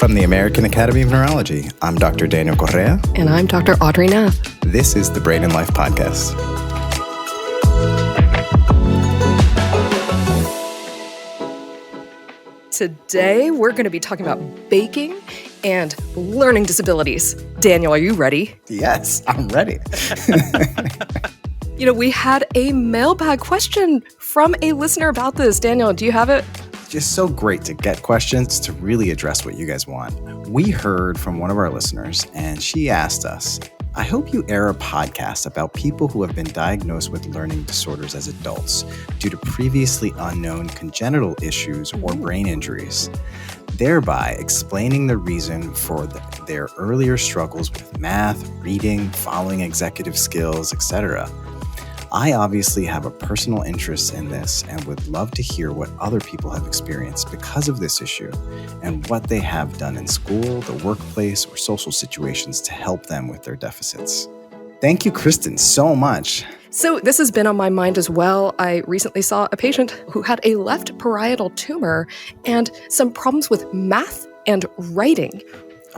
From the American Academy of Neurology, I'm Dr. Daniel Correa. And I'm Dr. Audrey Nath. This is the Brain and Life Podcast. Today, we're going to be talking about baking and learning disabilities. Daniel, are you ready? Yes, I'm ready. We had a mailbag question from a listener about this. Daniel, do you have it? Just so great to get questions to really address what you guys want. We heard from one of our listeners, and she asked us, I hope you air a podcast about people who have been diagnosed with learning disorders as adults due to previously unknown congenital issues or brain injuries, thereby explaining the reason for their earlier struggles with math, reading, following executive skills, etc. I obviously have a personal interest in this and would love to hear what other people have experienced because of this issue and what they have done in school, the workplace, or social situations to help them with their deficits. Thank you, Kristen, so much. So this has been on my mind as well. I recently saw a patient who had a left parietal tumor and some problems with math and writing,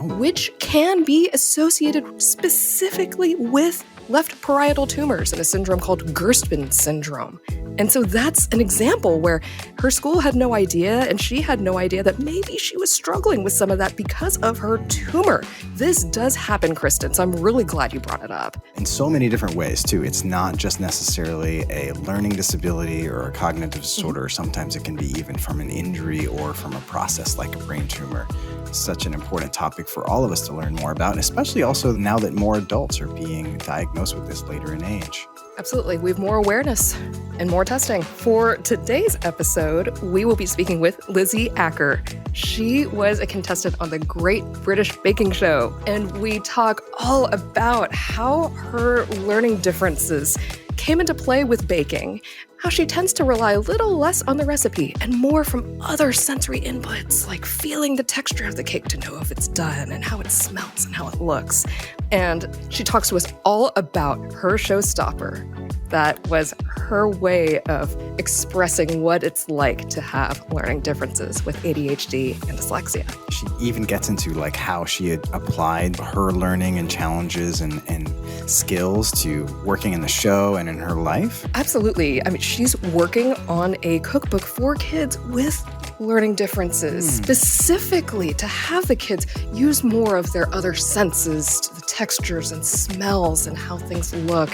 which can be associated specifically with left parietal tumors and a syndrome called Gerstmann syndrome. And so that's an example where her school had no idea and she had no idea that maybe she was struggling with some of that because of her tumor. This does happen, Kristen, so I'm really glad you brought it up. In so many different ways, too. It's not just necessarily a learning disability or a cognitive disorder. Sometimes it can be even from an injury or from a process like a brain tumor. Such an important topic for all of us to learn more about, especially also now that more adults are being diagnosed with this later in age. Absolutely. We have more awareness and more testing. For today's episode, we will be speaking with Lizzie Acker. She was a contestant on the Great British Baking Show, and we talk all about how her learning differences came into play with baking, how she tends to rely a little less on the recipe and more from other sensory inputs, like feeling the texture of the cake to know if it's done and how it smells and how it looks. And she talks to us all about her showstopper. That was her way of expressing what it's like to have learning differences with ADHD and dyslexia. She even gets into how she had applied her learning and challenges and skills to working in the show and in her life. Absolutely. I mean, she's working on a cookbook for kids with learning differences, specifically to have the kids use more of their other senses, the textures and smells and how things look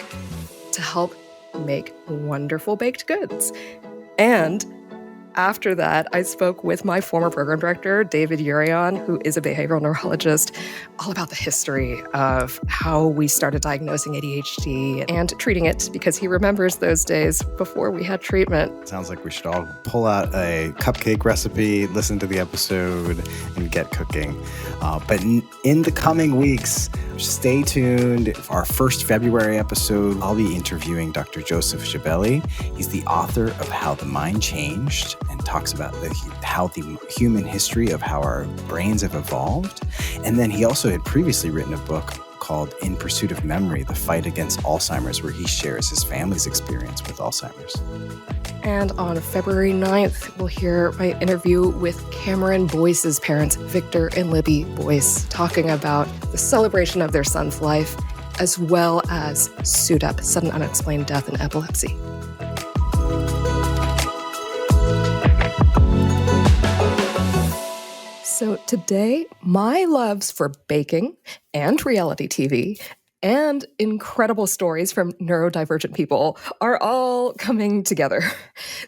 to help make wonderful baked goods. And after that, I spoke with my former program director, David Urion, who is a behavioral neurologist, all about the history of how we started diagnosing ADHD and treating it, because he remembers those days before we had treatment. Sounds like we should all pull out a cupcake recipe, listen to the episode, and get cooking. But in the coming weeks, stay tuned. For our first February episode, I'll be interviewing Dr. Joseph Schiavelli. He's the author of How the Mind Changed and talks about how the human history of how our brains have evolved. And then he also had previously written a book called In Pursuit of Memory, The Fight Against Alzheimer's, where he shares his family's experience with Alzheimer's. And on February 9th, we'll hear my interview with Cameron Boyce's parents, Victor and Libby Boyce, talking about the celebration of their son's life, as well as SUDEP, sudden unexplained death and epilepsy. So today, my loves for baking and reality TV and incredible stories from neurodivergent people are all coming together.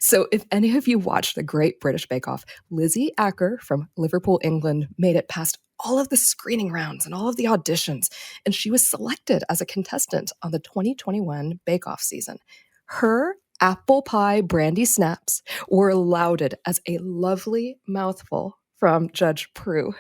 So if any of you watched the Great British Bake Off, Lizzie Acker from Liverpool, England, made it past all of the screening rounds and all of the auditions, and she was selected as a contestant on the 2021 Bake Off season. Her apple pie brandy snaps were lauded as a lovely mouthful from Judge Prue.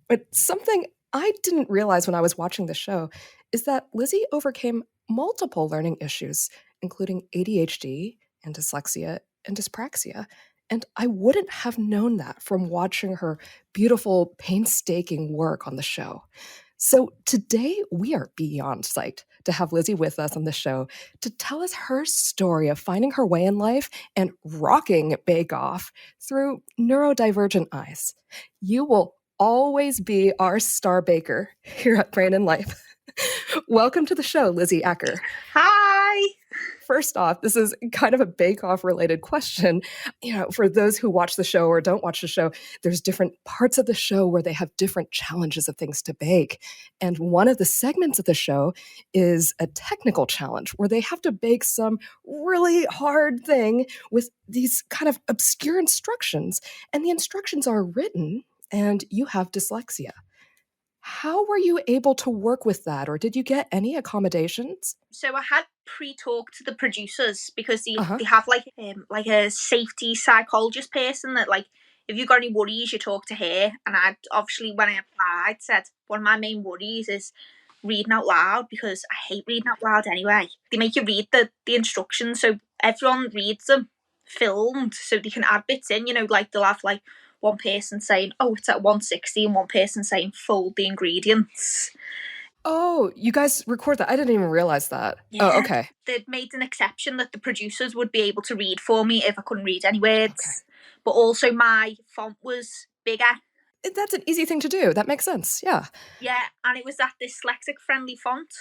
But something I didn't realize when I was watching the show is that Lizzie overcame multiple learning issues, including ADHD and dyslexia and dyspraxia. And I wouldn't have known that from watching her beautiful, painstaking work on the show. So today we are beyond psyched to have Lizzie with us on the show to tell us her story of finding her way in life and rocking Bake Off through neurodivergent eyes. You will always be our star baker here at Brain and Life. Welcome to the show, Lizzie Acker. Hi. First off, this is kind of a bake-off related question. For those who watch the show or don't watch the show, there's different parts of the show where they have different challenges of things to bake. And one of the segments of the show is a technical challenge where they have to bake some really hard thing with these kind of obscure instructions. And the instructions are written, and you have dyslexia. How were you able to work with that, or did you get any accommodations? So I had pre-talked to the producers because they have like a safety psychologist person that, like, if you've got any worries, you talk to her. And I obviously, when I applied, said one of my main worries is reading out loud, because I hate reading out loud anyway. They make you read the instructions, so everyone reads them filmed, so they can add bits in, like they'll have like one person saying, oh, it's at 160, and one person saying, fold the ingredients. Oh, you guys record that? I didn't even realize that. Yeah. Oh, okay. They'd made an exception that the producers would be able to read for me if I couldn't read any words. Okay. But also my font was bigger. That's an easy thing to do. That makes sense. Yeah. Yeah, and it was that dyslexic-friendly font.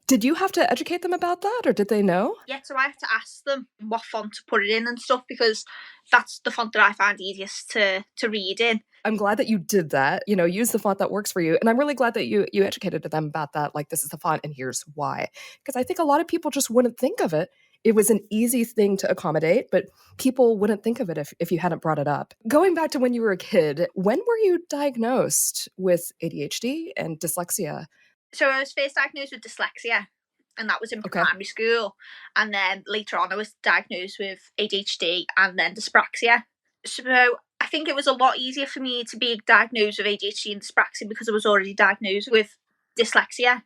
Did you have to educate them about that, or did they know? Yeah, so I had to ask them what font to put it in and stuff, because that's the font that I find easiest to read in. I'm glad that you did that, use the font that works for you. And I'm really glad that you educated them about that, like, this is the font and here's why. Because I think a lot of people just wouldn't think of it. It was an easy thing to accommodate, but people wouldn't think of it if you hadn't brought it up. Going back to when you were a kid, when were you diagnosed with ADHD and dyslexia? So I was first diagnosed with dyslexia, and that was in primary school. And then later on I was diagnosed with ADHD and then dyspraxia. So I think it was a lot easier for me to be diagnosed with ADHD and dyspraxia because I was already diagnosed with dyslexia.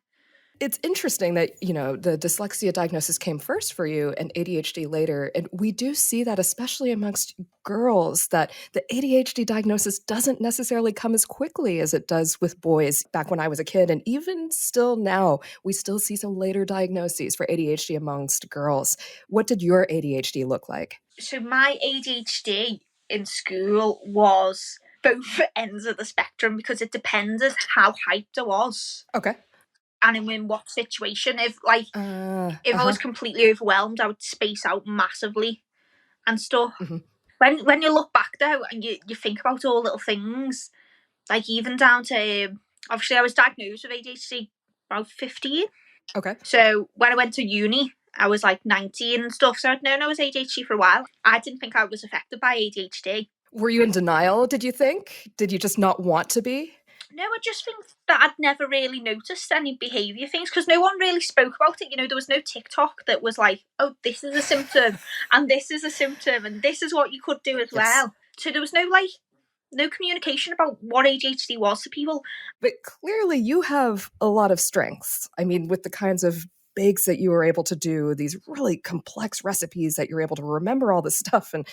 It's interesting that, the dyslexia diagnosis came first for you and ADHD later. And we do see that, especially amongst girls, that the ADHD diagnosis doesn't necessarily come as quickly as it does with boys. Back when I was a kid, and even still now, we still see some later diagnoses for ADHD amongst girls. What did your ADHD look like? So my ADHD in school was both ends of the spectrum, because it depended how hyped I was. Okay. And in what situation. If I was completely overwhelmed, I would space out massively and stuff. Mm-hmm. When you look back though, and you think about all little things, like even down to, obviously I was diagnosed with ADHD about 15. Okay. So when I went to uni, I was like 19 and stuff, so I'd known I was ADHD for a while. I didn't think I was affected by ADHD. Were you in denial, did you think? Did you just not want to be? No, I just think that I'd never really noticed any behaviour things, because no one really spoke about it. There was no TikTok that was like, oh, this is a symptom, and this is a symptom, and this is what you could do as well. So there was no communication about what ADHD was to people. But clearly you have a lot of strengths. I mean, with the kinds of bakes that you were able to do, these really complex recipes that you're able to remember all this stuff and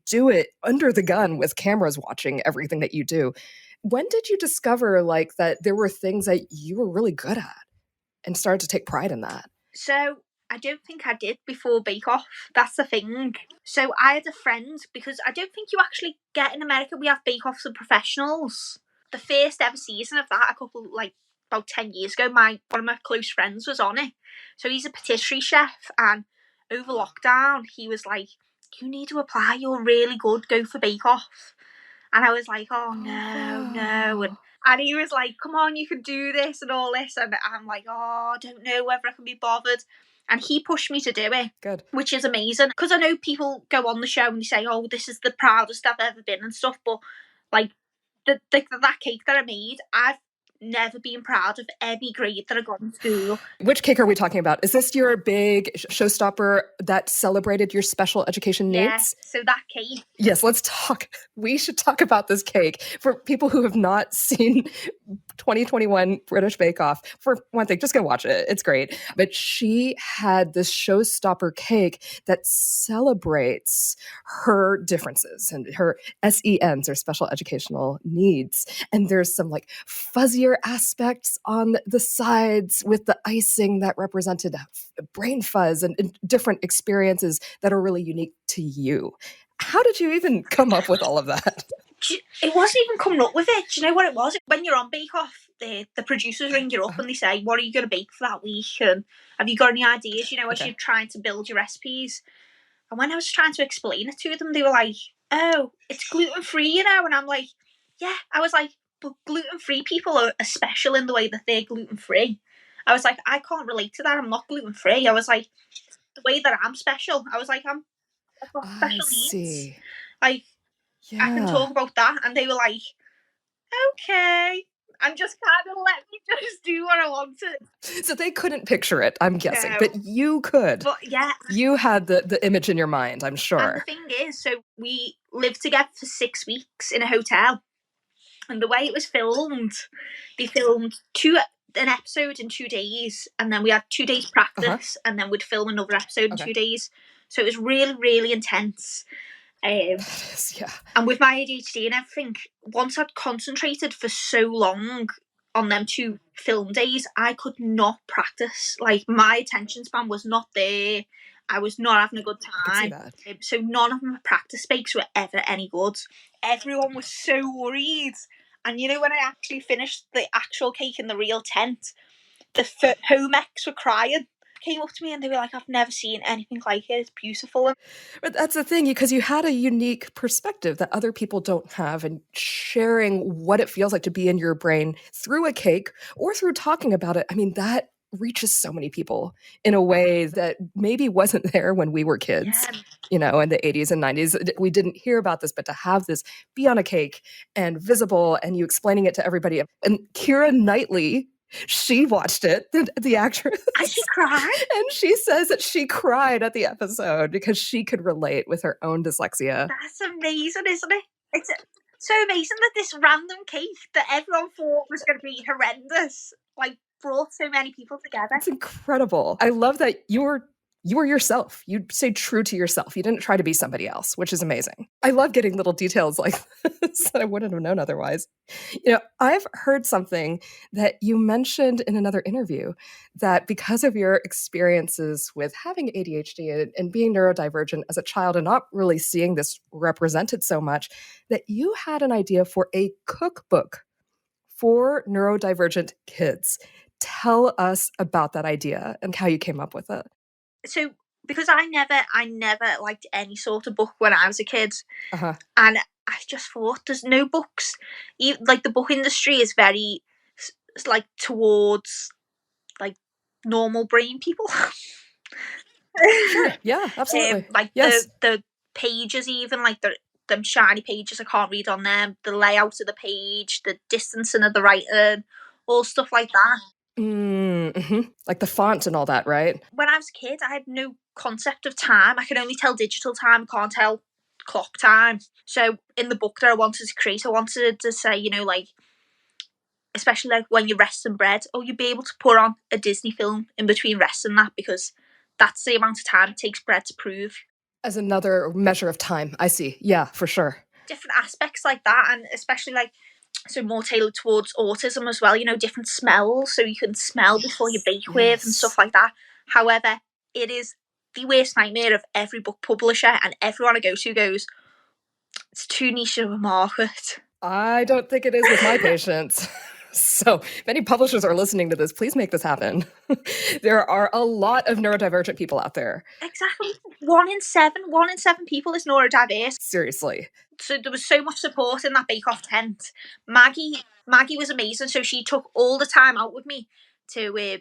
do it under the gun with cameras watching everything that you do. When did you discover that there were things that you were really good at and started to take pride in that? So I don't think I did before Bake Off. That's the thing. So I had a friend, because I don't think you actually get in America, we have Bake Offs for professionals. The first ever season of that, about 10 years ago, one of my close friends was on it. So he's a patisserie chef, and over lockdown, he was like, you need to apply, you're really good, go for Bake Off. And I was like, oh, no. And he was like, come on, you can do this and all this. And I'm like, oh, I don't know whether I can be bothered. And he pushed me to do it. Good. Which is amazing. Because I know people go on the show and they say, oh, this is the proudest I've ever been and stuff. But that cake that I made, I've never been proud of any grade that I got in school. Which cake are we talking about? Is this your big showstopper that celebrated your special education needs? Yeah, so that cake. Yes, let's talk. We should talk about this cake. For people who have not seen 2021 British Bake Off, for one thing, just go watch it. It's great. But she had this showstopper cake that celebrates her differences and her SENs, or special educational needs. And there's some fuzzier aspects on the sides with the icing that represented brain fuzz and different experiences that are really unique to you. How did you even come up with all of that? It wasn't even coming up with it. Do you know what it was? When you're on Bake Off, the producers ring you up and they say, what are you going to bake for that week? And have you got any ideas, as you're trying to build your recipes? And when I was trying to explain it to them, they were like, oh, it's gluten-free, And I'm like, yeah. I was like, but gluten-free people are special in the way that they're gluten-free. I was like, I can't relate to that. I'm not gluten-free. I was like, the way that I'm special. I was like, I've got special needs. Like, I can talk about that. And they were like, okay. And just kind of let me just do what I wanted. So they couldn't picture it, I'm guessing, but you could. But yeah. You had the image in your mind, I'm sure. And the thing is, so we lived together for 6 weeks in a hotel. And the way it was filmed, they filmed an episode in 2 days, and then we had 2 days practice, and then we'd film another episode in 2 days. So it was really, really intense. And with my ADHD and everything, once I'd concentrated for so long on them 2 film days, I could not practice. Like, my attention span was not there. I was not having a good time. So none of my practice bakes were ever any good. Everyone was so worried. And when I actually finished the actual cake in the real tent, the home ecs were crying. Came up to me and they were like, I've never seen anything like it. It's beautiful. But that's the thing, because you had a unique perspective that other people don't have, and sharing what it feels like to be in your brain through a cake or through talking about it. I mean, that reaches so many people in a way that maybe wasn't there when we were kids, in the 80s and 90s. We didn't hear about this, but to have this be on a cake and visible and you explaining it to everybody. And Keira Knightley, she watched it, the actress. And she cried. And she says that she cried at the episode because she could relate with her own dyslexia. That's amazing, isn't it? It's so amazing that this random cake that everyone thought was going to be horrendous, brought so many people together. It's incredible. I love that you were yourself. You stayed true to yourself. You didn't try to be somebody else, which is amazing. I love getting little details like this that I wouldn't have known otherwise. I've heard something that you mentioned in another interview, that because of your experiences with having ADHD and being neurodivergent as a child and not really seeing this represented so much, that you had an idea for a cookbook for neurodivergent kids. Tell us about that idea and how you came up with it. So, because I never liked any sort of book when I was a kid, and I just thought there's no books. The book industry is very towards normal brain people. Sure. Yeah, absolutely. The pages, even them shiny pages, I can't read on them. The layout of the page, the distancing of the writing, all stuff like that. Mm-hmm. Like the font and all that, right? When I was a kid, I had no concept of time. I could only tell digital time, can't tell clock time. So in the book that I wanted to create, I wanted to say, especially when you're resting bread, you'd be able to put on a Disney film in between resting that, because that's the amount of time it takes bread to prove. As another measure of time, I see. Yeah, for sure. Different aspects like that, and especially so more tailored towards autism as well, different smells, so you can smell before you bake with and stuff like that. However, it is the worst nightmare of every book publisher, and everyone I go to goes, it's too niche of a market. I don't think it is with my patients. So if any publishers are listening to this, please make this happen. There are a lot of neurodivergent people out there. Exactly. 1 in 7 people is neurodiverse. Seriously. So there was so much support in that Bake Off tent. Maggie was amazing. So she took all the time out with me to,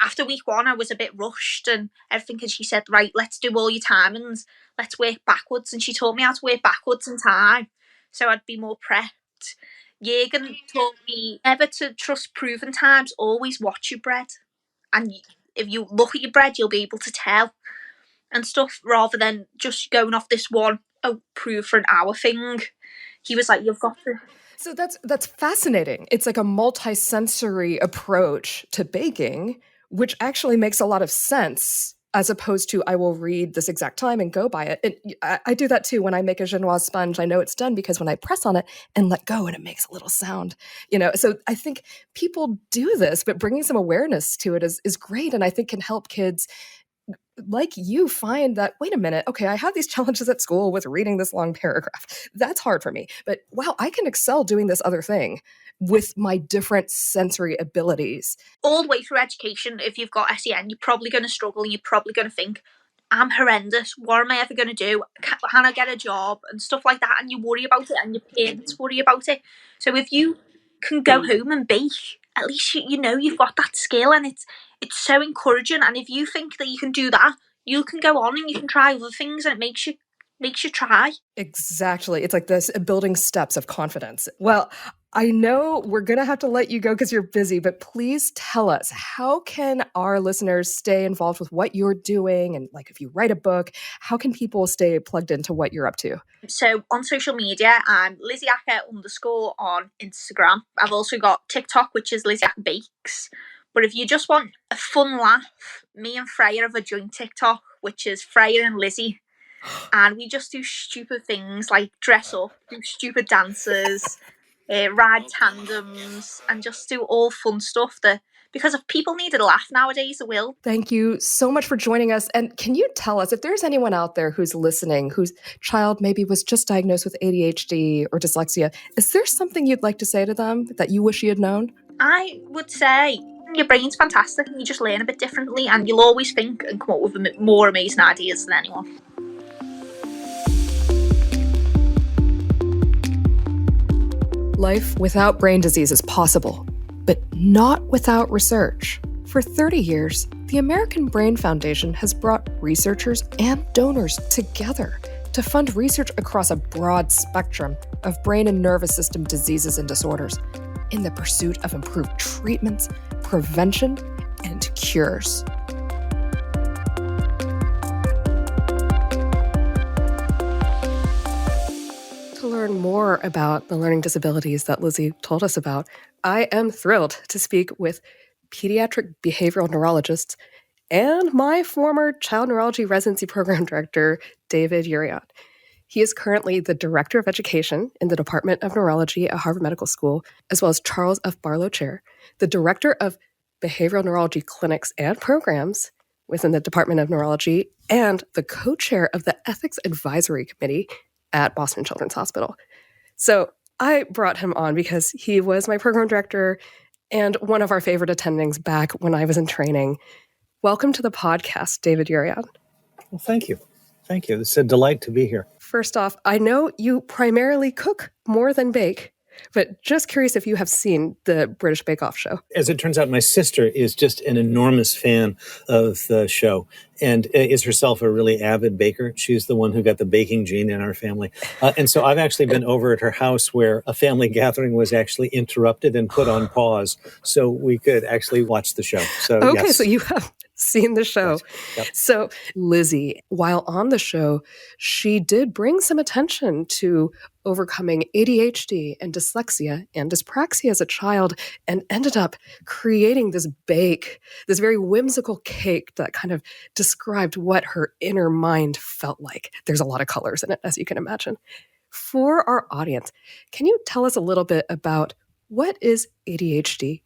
after week 1, I was a bit rushed and everything, because she said, right, let's do all your timings. Let's work backwards. And she taught me how to work backwards in time, so I'd be more prepped. Jürgen taught me never to trust proven times. Always watch your bread. And if you look at your bread, you'll be able to tell and stuff, rather than just going off this one, prove for an hour thing. He was like, you've got to. So that's fascinating. It's like a multi-sensory approach to baking, which actually makes a lot of sense, as opposed to I will read this exact time and go by it. I do that too when I make a genoise sponge. I know it's done because when I press on it and let go and it makes a little sound, So I think people do this, but bringing some awareness to it is great, and I think can help kids like you, find that, wait a minute, okay, I have these challenges at school with reading this long paragraph. That's hard for me. But wow, I can excel doing this other thing with my different sensory abilities. All the way through education, if you've got SEN, you're probably going to struggle and you're probably going to think, I'm horrendous. What am I ever going to do? Can I get a job? And stuff like that. And you worry about it and your parents worry about it. So if you can go home and bake, at least you know you've got that skill, and it's so encouraging. And if you think that you can do that, you can go on and you can try other things, and it makes you try. Exactly. It's like this building steps of confidence. Well, I know we're going to have to let you go because you're busy, but please tell us, how can our listeners stay involved with what you're doing? And like, if you write a book, how can people stay plugged into what you're up to? So on social media, I'm Lizzie Acker _ on Instagram. I've also got TikTok, which is Lizzie Acker Bakes. But if you just want a fun laugh, me and Freya have a joint TikTok, which is Freya and Lizzie. And we just do stupid things like dress up, do stupid dances, ride tandems, and just do all fun stuff that, because if people need a laugh nowadays, they will. Thank you so much for joining us. And can you tell us, if there's anyone out there who's listening, whose child maybe was just diagnosed with ADHD or dyslexia, is there something you'd like to say to them that you wish you had known? I would say your brain's fantastic and you just learn a bit differently, and you'll always think and come up with more amazing ideas than anyone. Life without brain disease is possible, but not without research. For 30 years, the American Brain Foundation has brought researchers and donors together to fund research across a broad spectrum of brain and nervous system diseases and disorders in the pursuit of improved treatments, prevention, and cures. To learn more about the learning disabilities that Lizzie told us about, I am thrilled to speak with pediatric behavioral neurologists and my former child neurology residency program director, David Urion. He is currently the Director of Education in the Department of Neurology at Harvard Medical School, as well as Charles F. Barlow Chair, the Director of Behavioral Neurology Clinics and Programs within the Department of Neurology, and the co-chair of the Ethics Advisory Committee at Boston Children's Hospital. So I brought him on because he was my program director and one of our favorite attendings back when I was in training. Welcome to the podcast, David Urion. Well, thank you. Thank you. It's a delight to be here. First off, I know you primarily cook more than bake, but just curious if you have seen the British Bake Off show. As it turns out, my sister is just an enormous fan of the show and is herself a really avid baker. She's the one who got the baking gene in our family. And so I've actually been over at her house where a family gathering was actually interrupted and put on pause so we could actually watch the show. So, okay, yes. So you have seen the show. Yes. Yep. So Lizzie, while on the show, she did bring some attention to overcoming ADHD and dyslexia and dyspraxia as a child, and ended up creating this bake, this very whimsical cake that kind of described what her inner mind felt like. There's a lot of colors in it, as you can imagine. For our audience, can you tell us a little bit about what is ADHD,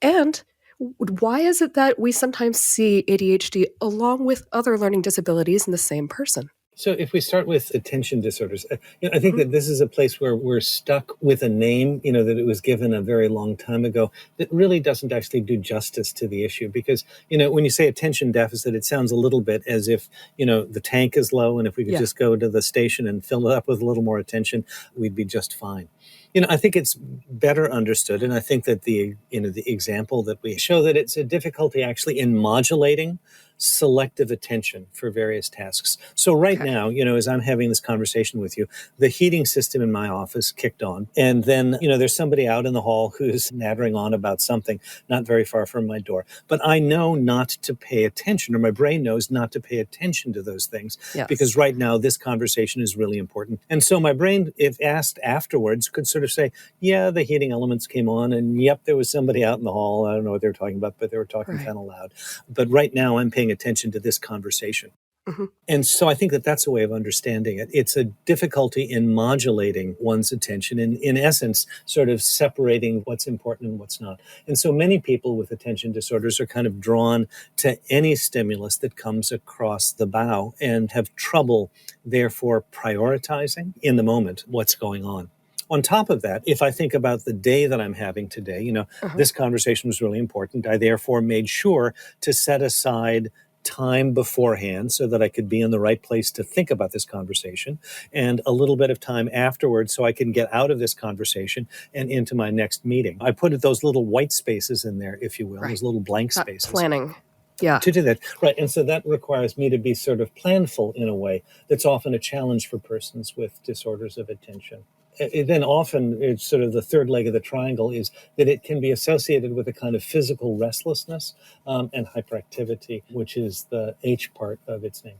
and why is it that we sometimes see ADHD along with other learning disabilities in the same person? So if we start with attention disorders, I think that this is a place where we're stuck with a name, that it was given a very long time ago that really doesn't actually do justice to the issue. Because, when you say attention deficit, it sounds a little bit as if, the tank is low, and if we could just go to the station and fill it up with a little more attention, we'd be just fine. I think it's better understood, and I think that the example that we show that it's a difficulty actually in modulating selective attention for various tasks. So right now, as I'm having this conversation with you, the heating system in my office kicked on, and then, there's somebody out in the hall who's nattering on about something not very far from my door. But I know not to pay attention, or my brain knows not to pay attention to those things, because right now this conversation is really important. And so my brain, if asked afterwards, could sort of say, yeah, the heating elements came on, and yep, there was somebody out in the hall. I don't know what they were talking about, but they were talking kind of loud. But right now I'm paying attention to this conversation. Mm-hmm. And so I think that that's a way of understanding it. It's a difficulty in modulating one's attention, in essence, sort of separating what's important and what's not. And so many people with attention disorders are kind of drawn to any stimulus that comes across the bow and have trouble, therefore, prioritizing in the moment what's going on. On top of that, if I think about the day that I'm having today, this conversation was really important. I therefore made sure to set aside time beforehand so that I could be in the right place to think about this conversation, and a little bit of time afterwards so I can get out of this conversation and into my next meeting. I put those little white spaces in there, if you will, those little blank spaces. Planning. Yeah. To do that. Right. And so that requires me to be sort of planful in a way that's often a challenge for persons with disorders of attention. Then often it's sort of the third leg of the triangle is that it can be associated with a kind of physical restlessness and hyperactivity, which is the H part of its name.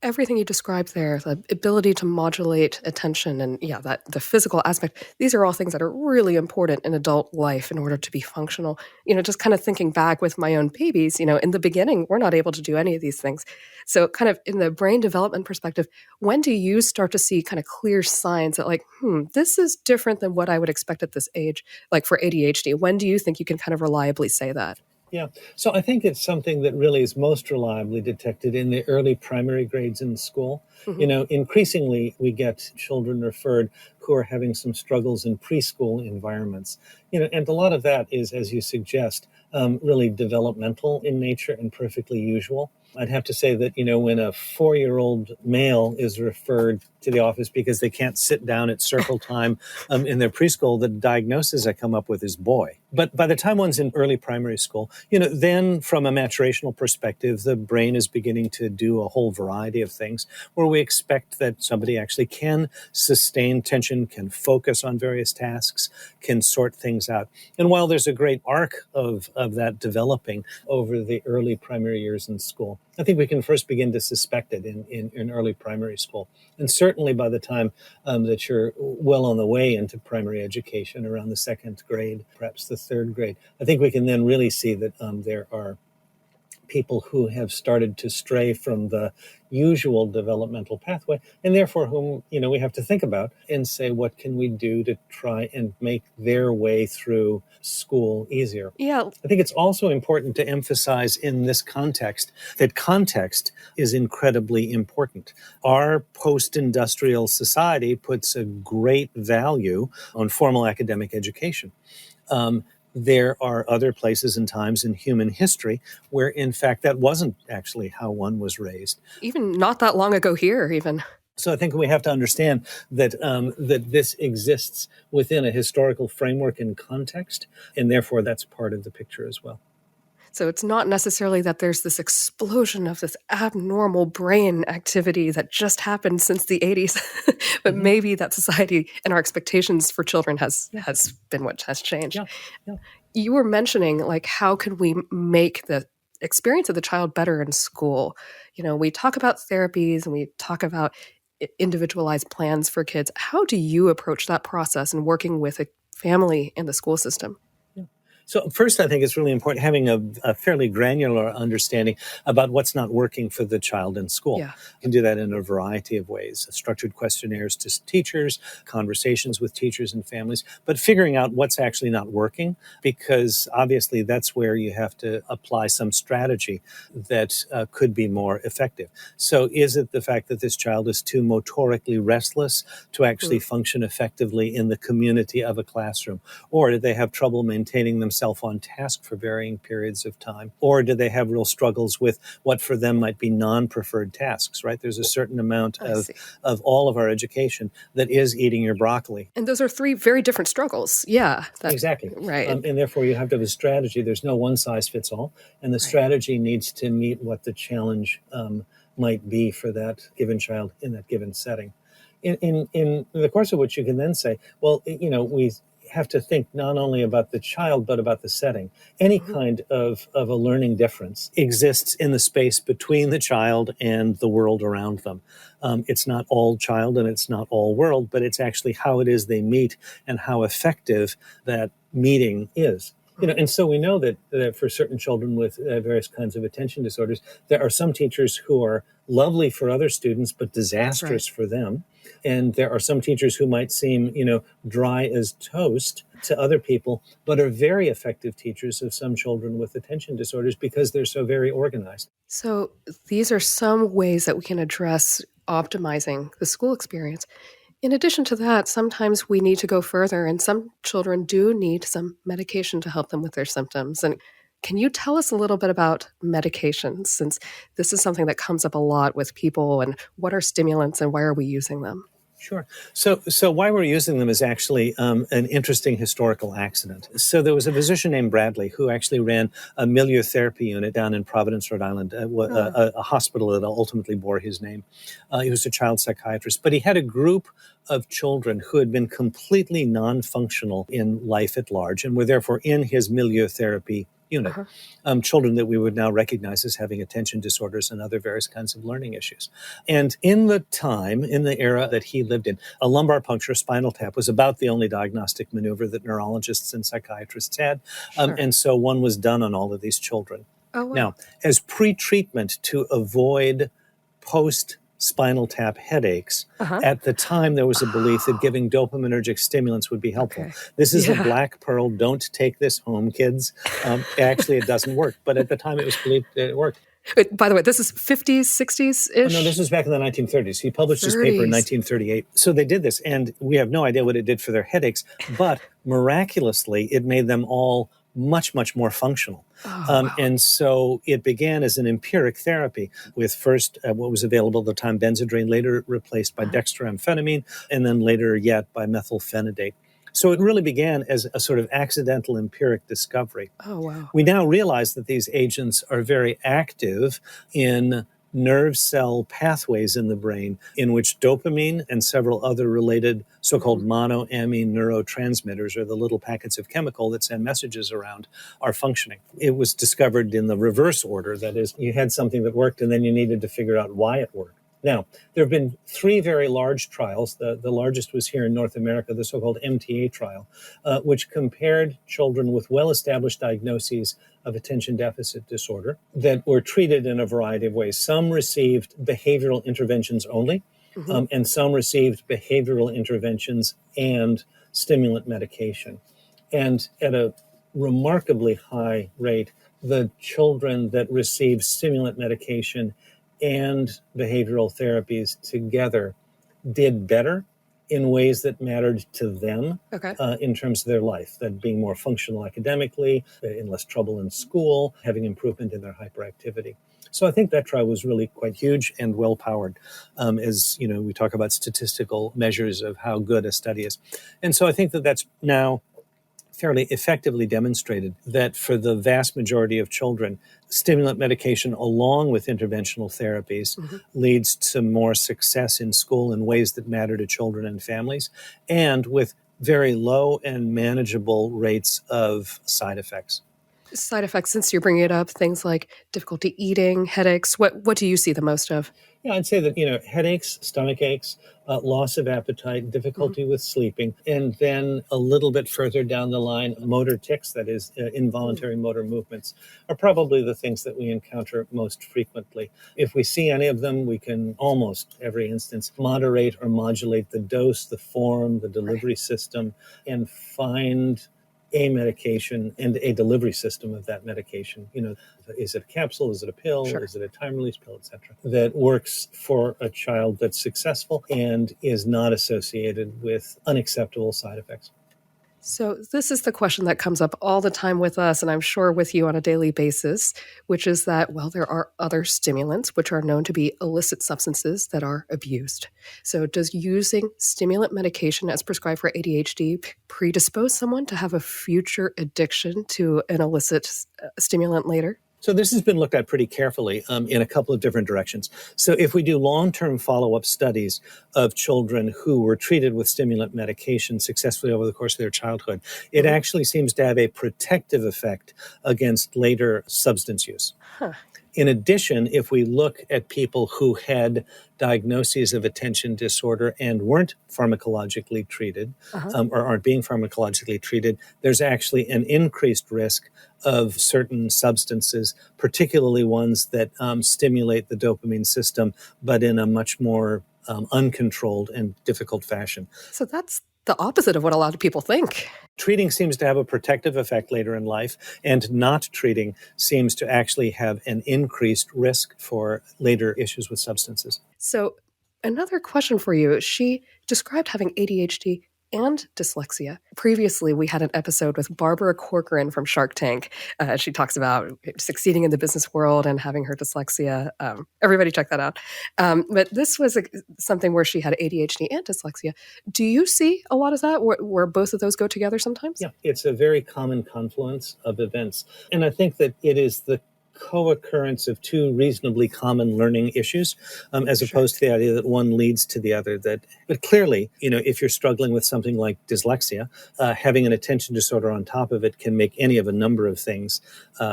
Everything you described there, the ability to modulate attention and that the physical aspect, these are all things that are really important in adult life in order to be functional. Just kind of thinking back with my own babies, in the beginning, we're not able to do any of these things. So kind of in the brain development perspective, when do you start to see kind of clear signs that this is different than what I would expect at this age, like for ADHD? When do you think you can kind of reliably say that? Yeah. So I think it's something that really is most reliably detected in the early primary grades in school. Mm-hmm. Increasingly, we get children referred who are having some struggles in preschool environments. And a lot of that is, as you suggest, really developmental in nature and perfectly usual. I'd have to say that, when a 4-year-old male is referred to the office because they can't sit down at circle time in their preschool, the diagnosis I come up with is boy. But by the time one's in early primary school, then from a maturational perspective, the brain is beginning to do a whole variety of things where we expect that somebody actually can sustain attention, can focus on various tasks, can sort things out. And while there's a great arc of that developing over the early primary years in school, I think we can first begin to suspect it in early primary school. And certainly by the time that you're well on the way into primary education, around the second grade, perhaps the third grade, I think we can then really see that there are people who have started to stray from the usual developmental pathway, and therefore whom we have to think about and say, what can we do to try and make their way through school easier? Yeah. I think it's also important to emphasize in this context that context is incredibly important. Our post-industrial society puts a great value on formal academic education. There are other places and times in human history where, in fact, that wasn't actually how one was raised. Even not that long ago here, even. So I think we have to understand that that this exists within a historical framework and context, and therefore that's part of the picture as well. So it's not necessarily that there's this explosion of this abnormal brain activity that just happened since the 80s, but maybe that society and our expectations for children has been what has changed. Yeah. You were mentioning, how could we make the experience of the child better in school? We talk about therapies and we talk about individualized plans for kids. How do you approach that process in working with a family and the school system? So first, I think it's really important having a fairly granular understanding about what's not working for the child in school. Yeah. You can do that in a variety of ways: structured questionnaires to teachers, conversations with teachers and families, but figuring out what's actually not working, because obviously that's where you have to apply some strategy that could be more effective. So is it the fact that this child is too motorically restless to actually function effectively in the community of a classroom? Or do they have trouble maintaining themselves on task for varying periods of time? Or do they have real struggles with what for them might be non-preferred tasks, right? There's a certain amount of all of our education that is eating your broccoli. And those are 3 very different struggles. Yeah. Exactly. Right. And therefore you have to have a strategy. There's no one size fits all. And the strategy needs to meet what the challenge might be for that given child in that given setting. In the course of which you can then say, well, we have to think not only about the child, but about the setting. Any kind of a learning difference exists in the space between the child and the world around them. It's not all child and it's not all world, but it's actually how it is they meet and how effective that meeting is. And so we know that for certain children with various kinds of attention disorders, there are some teachers who are lovely for other students, but disastrous for them. And there are some teachers who might seem, dry as toast to other people, but are very effective teachers of some children with attention disorders because they're so very organized. So these are some ways that we can address optimizing the school experience. In addition to that, sometimes we need to go further, and some children do need some medication to help them with their symptoms. And can you tell us a little bit about medications, since this is something that comes up a lot with people, and what are stimulants and why are we using them? Sure. So why we're using them is actually an interesting historical accident. So there was a physician named Bradley who actually ran a milieu therapy unit down in Providence, Rhode Island, a hospital that ultimately bore his name. He was a child psychiatrist, but he had a group of children who had been completely non-functional in life at large and were therefore in his milieu therapy unit. Children that we would now recognize as having attention disorders and other various kinds of learning issues. And in the era that he lived in, a lumbar puncture, a spinal tap, was about the only diagnostic maneuver that neurologists and psychiatrists had. And so one was done on all of these children. Oh, wow. Now, as pre-treatment to avoid post-spinal tap headaches, at the time there was a belief that giving dopaminergic stimulants would be helpful. This is a black pearl. Don't take this home, kids. Actually, it doesn't work. But at the time, it was believed that it worked. By the way, this is 50s, 60s-ish? No, this was back in the 1930s. He published his paper in 1938. So they did this, and we have no idea what it did for their headaches, but miraculously, it made them all much, much more functional. And so it began as an empiric therapy with first what was available at the time, Benzedrine, later replaced by dextroamphetamine, and then later yet by methylphenidate. So it really began as a sort of accidental empiric discovery. Oh, wow. We now realize that these agents are very active in nerve cell pathways in the brain in which dopamine and several other related so-called monoamine neurotransmitters, or the little packets of chemical that send messages around, are functioning. It was discovered in the reverse order. That is, you had something that worked and then you needed to figure out why it worked. Now, there have been 3 very large trials. The largest was here in North America, the so-called MTA trial, which compared children with well-established diagnoses of attention deficit disorder that were treated in a variety of ways. Some received behavioral interventions only, and some received behavioral interventions and stimulant medication. And at a remarkably high rate, the children that received stimulant medication and behavioral therapies together did better in ways that mattered to them in terms of their life, that being more functional academically, in less trouble in school, having improvement in their hyperactivity. So I think that trial was really quite huge and well-powered, as we talk about statistical measures of how good a study is. And so I think that that's now fairly effectively demonstrated that for the vast majority of children, stimulant medication along with interventional therapies leads to more success in school in ways that matter to children and families, and with very low and manageable rates of side effects. Side effects, since you're bringing it up, things like difficulty eating, headaches, what do you see the most of? Yeah, I'd say that, headaches, stomach aches, loss of appetite, difficulty with sleeping, and then a little bit further down the line, motor tics, that is, involuntary motor movements, are probably the things that we encounter most frequently. If we see any of them, we can almost every instance moderate or modulate the dose, the form, the delivery system, and find a medication and a delivery system of that medication. Is it a capsule? Is it a pill? Is it a time-release pill, et cetera, that works for a child that's successful and is not associated with unacceptable side effects? So this is the question that comes up all the time with us, and I'm sure with you on a daily basis, which is that, there are other stimulants which are known to be illicit substances that are abused. So does using stimulant medication as prescribed for ADHD predispose someone to have a future addiction to an illicit stimulant later? So this has been looked at pretty carefully in a couple of different directions. So if we do long-term follow-up studies of children who were treated with stimulant medication successfully over the course of their childhood, it actually seems to have a protective effect against later substance use. In addition, if we look at people who had diagnoses of attention disorder and weren't pharmacologically treated or aren't being pharmacologically treated, there's actually an increased risk of certain substances, particularly ones that stimulate the dopamine system, but in a much more uncontrolled and difficult fashion. So that's the opposite of what a lot of people think. Treating seems to have a protective effect later in life, and not treating seems to actually have an increased risk for later issues with substances. So another question for you. She described having ADHD and dyslexia. Previously, we had an episode with Barbara Corcoran from Shark Tank. She talks about succeeding in the business world and having her dyslexia. Everybody check that out. But this was something where she had ADHD and dyslexia. Do you see a lot of that, where both of those go together sometimes? Yeah, it's a very common confluence of events. And I think that it is the co-occurrence of two reasonably common learning issues, as opposed to the idea that one leads to the other. But clearly, if you're struggling with something like dyslexia, having an attention disorder on top of it can make any of a number of things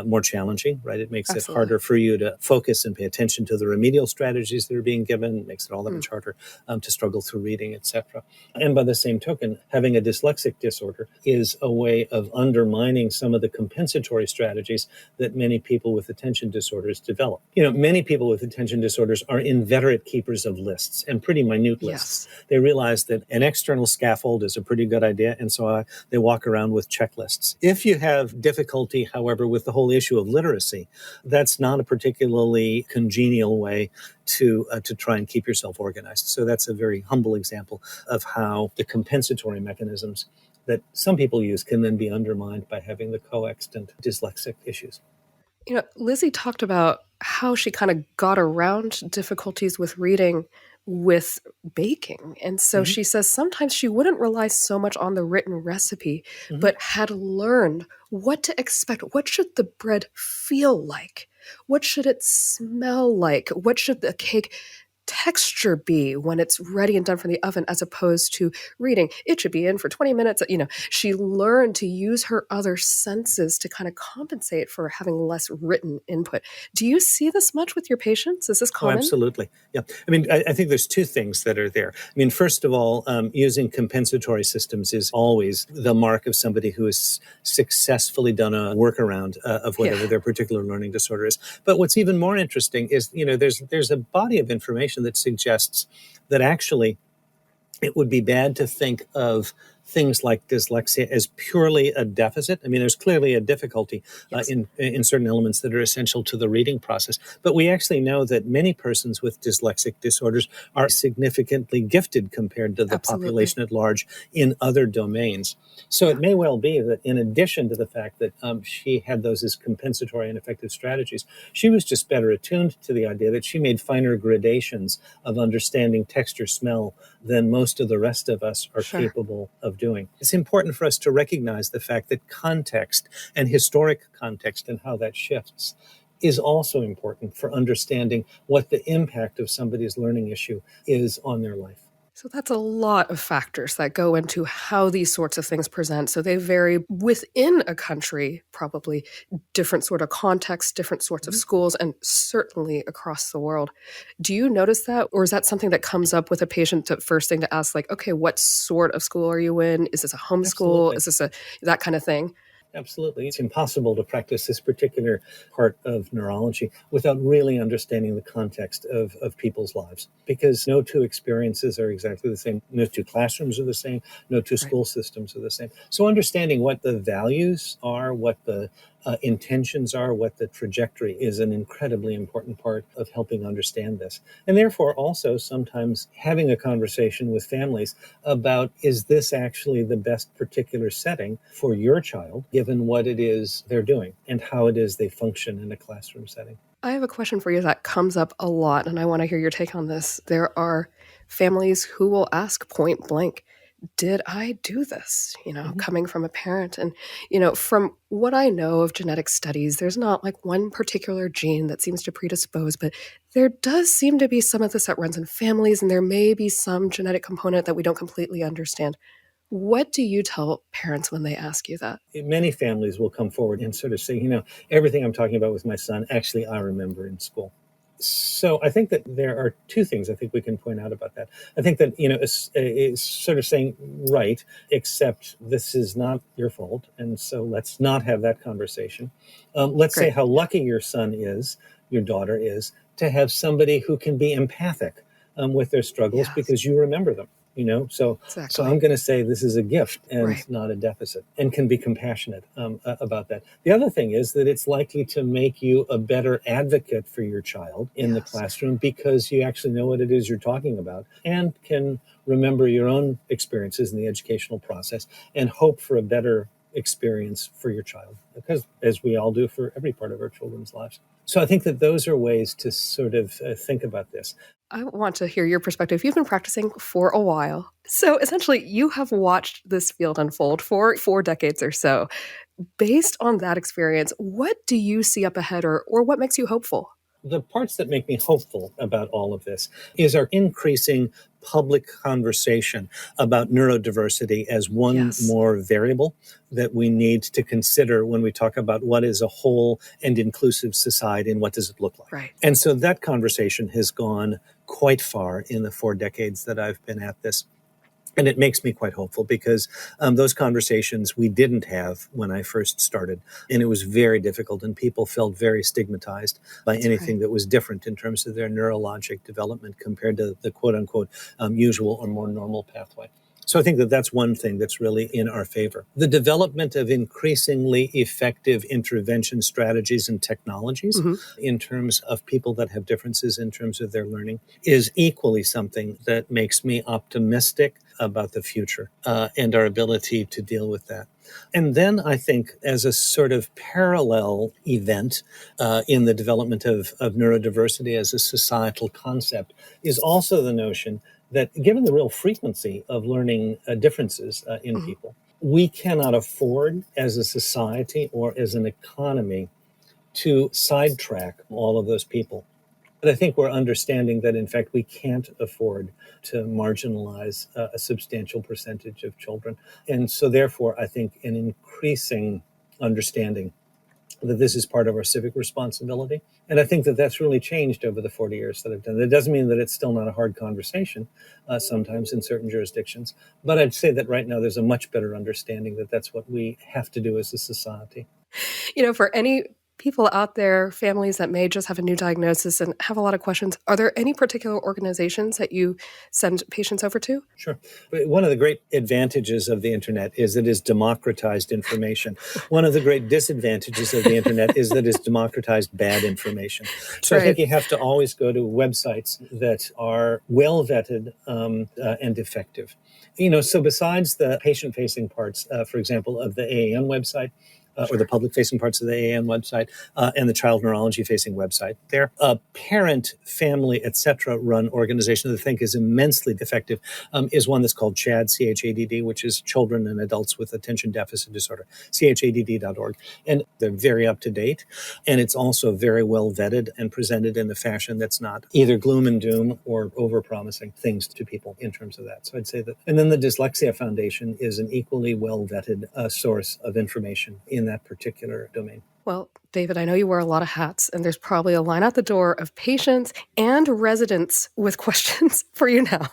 more challenging, right? It makes it harder for you to focus and pay attention to the remedial strategies that are being given. It makes it all that much harder to struggle through reading, etc. And by the same token, having a dyslexic disorder is a way of undermining some of the compensatory strategies that many people with attention disorders develop. Many people with attention disorders are inveterate keepers of lists, and pretty minute lists. Yes. They realize that an external scaffold is a pretty good idea, and so they walk around with checklists. If you have difficulty, however, with the whole issue of literacy, that's not a particularly congenial way to try and keep yourself organized. So that's a very humble example of how the compensatory mechanisms that some people use can then be undermined by having the coextant dyslexic issues. Lizzie talked about how she kind of got around difficulties with reading with baking. And so she says sometimes she wouldn't rely so much on the written recipe, but had learned what to expect. What should the bread feel like? What should it smell like? What should the cake texture be when it's ready and done from the oven, as opposed to reading, it should be in for 20 minutes. She learned to use her other senses to kind of compensate for having less written input. Do you see this much with your patients? Is this common? Oh, absolutely. Yeah. I think there's two things that are there. First of all, using compensatory systems is always the mark of somebody who has successfully done a workaround of whatever their particular learning disorder is. But what's even more interesting is, there's a body of information that suggests that actually it would be bad to think of things like dyslexia as purely a deficit. There's clearly a difficulty in certain elements that are essential to the reading process. But we actually know that many persons with dyslexic disorders are significantly gifted compared to the population at large in other domains. So it may well be that in addition to the fact that she had those as compensatory and effective strategies, she was just better attuned to the idea that she made finer gradations of understanding texture, smell than most of the rest of us are capable of doing. It's important for us to recognize the fact that context and historic context and how that shifts is also important for understanding what the impact of somebody's learning issue is on their life. So that's a lot of factors that go into how these sorts of things present. So they vary within a country, probably different sort of contexts, different sorts of schools, and certainly across the world. Do you notice that? Or is that something that comes up with a patient to first thing to ask, like, okay, what sort of school are you in? Is this a homeschool? Is this that kind of thing? Absolutely. It's impossible to practice this particular part of neurology without really understanding the context of people's lives, because no two experiences are exactly the same. No two classrooms are the same. No two school systems are the same. So understanding what the values are, what the intentions are, what the trajectory is, an incredibly important part of helping understand this. And therefore also sometimes having a conversation with families about, is this actually the best particular setting for your child, given what it is they're doing and how it is they function in a classroom setting? I have a question for you that comes up a lot, and I want to hear your take on this. There are families who will ask point blank, did I do this? Coming from a parent. And, from what I know of genetic studies, there's not like one particular gene that seems to predispose, but there does seem to be some of this that runs in families, and there may be some genetic component that we don't completely understand. What do you tell parents when they ask you that? Many families will come forward and sort of say, everything I'm talking about with my son, actually, I remember in school. So I think that there are two things I think we can point out about that. I think that, it's sort of saying, right, except this is not your fault. And so let's not have that conversation. Let's say how lucky your son is, your daughter is, to have somebody who can be empathic with their struggles because you remember them. So I'm going to say this is a gift and not a deficit, and can be compassionate about that. The other thing is that it's likely to make you a better advocate for your child in the classroom, because you actually know what it is you're talking about and can remember your own experiences in the educational process and hope for a better experience for your child, because as we all do for every part of our children's lives. So I think that those are ways to sort of think about this. I want to hear your perspective. You've been practicing for a while. So essentially, you have watched this field unfold for 4 decades or so. Based on that experience, what do you see up ahead, or what makes you hopeful? The parts that make me hopeful about all of this is our increasing public conversation about neurodiversity as one more variable that we need to consider when we talk about what is a whole and inclusive society and what does it look like. Right. And so that conversation has gone quite far in the 4 decades that I've been at this. And it makes me quite hopeful, because those conversations we didn't have when I first started. And it was very difficult, and people felt very stigmatized by anything that was different in terms of their neurologic development compared to the quote unquote usual or more normal pathway. So I think that that's one thing that's really in our favor. The development of increasingly effective intervention strategies and technologies in terms of people that have differences in terms of their learning is equally something that makes me optimistic about the future and our ability to deal with that. And then I think, as a sort of parallel event in the development of neurodiversity as a societal concept, is also the notion that, given the real frequency of learning differences in people, we cannot afford as a society or as an economy to sidetrack all of those people. But I think we're understanding that, in fact, we can't afford to marginalize a substantial percentage of children. And so, therefore, I think an increasing understanding that this is part of our civic responsibility. And I think that that's really changed over the 40 years that I've done. That doesn't mean that it's still not a hard conversation sometimes in certain jurisdictions. But I'd say that right now there's a much better understanding that that's what we have to do as a society. For any people out there, families that may just have a new diagnosis and have a lot of questions, are there any particular organizations that you send patients over to? Sure. One of the great advantages of the internet is that it's democratized information. One of the great disadvantages of the internet is that it's democratized bad information. So I think you have to always go to websites that are well vetted and effective. So besides the patient-facing parts, for example, of the AAN website, or the public-facing parts of the AAN website, and the child neurology-facing website. They're a parent, family, etc. run organization that I think is immensely effective, is one that's called CHADD, C-H-A-D-D, which is Children and Adults with Attention Deficit Disorder, CHADD.org. And they're very up-to-date, and it's also very well vetted and presented in a fashion that's not either gloom and doom or over-promising things to people in terms of that. So I'd say that. And then the Dyslexia Foundation is an equally well-vetted source of information in that particular domain. Well, David, I know you wear a lot of hats, and there's probably a line out the door of patients and residents with questions for you now.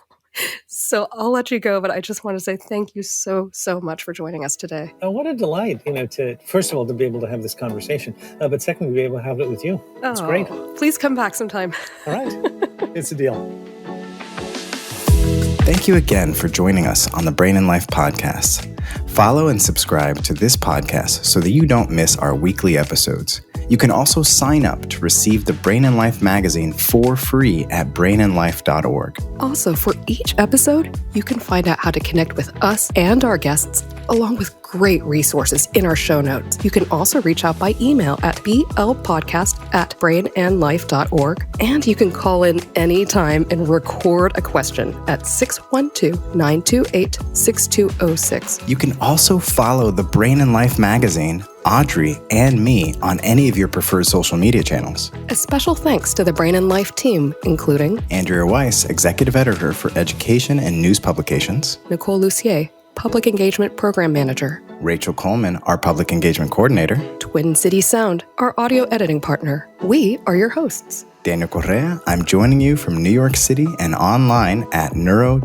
So I'll let you go, but I just want to say thank you so, so much for joining us today. Oh, what a delight, to first of all, to be able to have this conversation, but secondly, to be able to have it with you. It's great. Please come back sometime. All right. It's a deal. Thank you again for joining us on the Brain and Life podcast. Follow and subscribe to this podcast so that you don't miss our weekly episodes. You can also sign up to receive the Brain and Life magazine for free at brainandlife.org. Also, for each episode, you can find out how to connect with us and our guests, along with great resources in our show notes. You can also reach out by email at blpodcast@brainandlife.org. And you can call in anytime and record a question at 612-928-6206. You can also follow the Brain and Life magazine, Audrey, and me on any of your preferred social media channels. A special thanks to the Brain and Life team, including Andrea Weiss, Executive Editor for Education and News Publications, Nicole Lucier, Public Engagement Program Manager. Rachel Coleman, our Public Engagement Coordinator. Twin City Sound, our audio editing partner. We are your hosts. Daniel Correa, I'm joining you from New York City and online at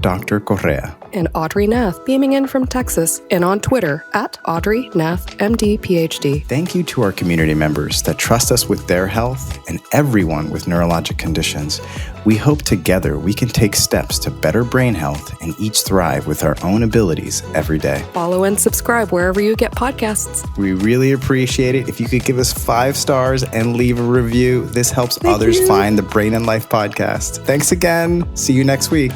Dr. Correa. And Audrey Nath, beaming in from Texas and on Twitter at Audrey Nath, MD, PhD. Thank you to our community members that trust us with their health and everyone with neurologic conditions. We hope together we can take steps to better brain health and each thrive with our own abilities every day. Follow and subscribe wherever you get podcasts. We really appreciate it if you could give us 5 stars and leave a review. This helps others find the Brain and Life podcast. Thanks again. See you next week.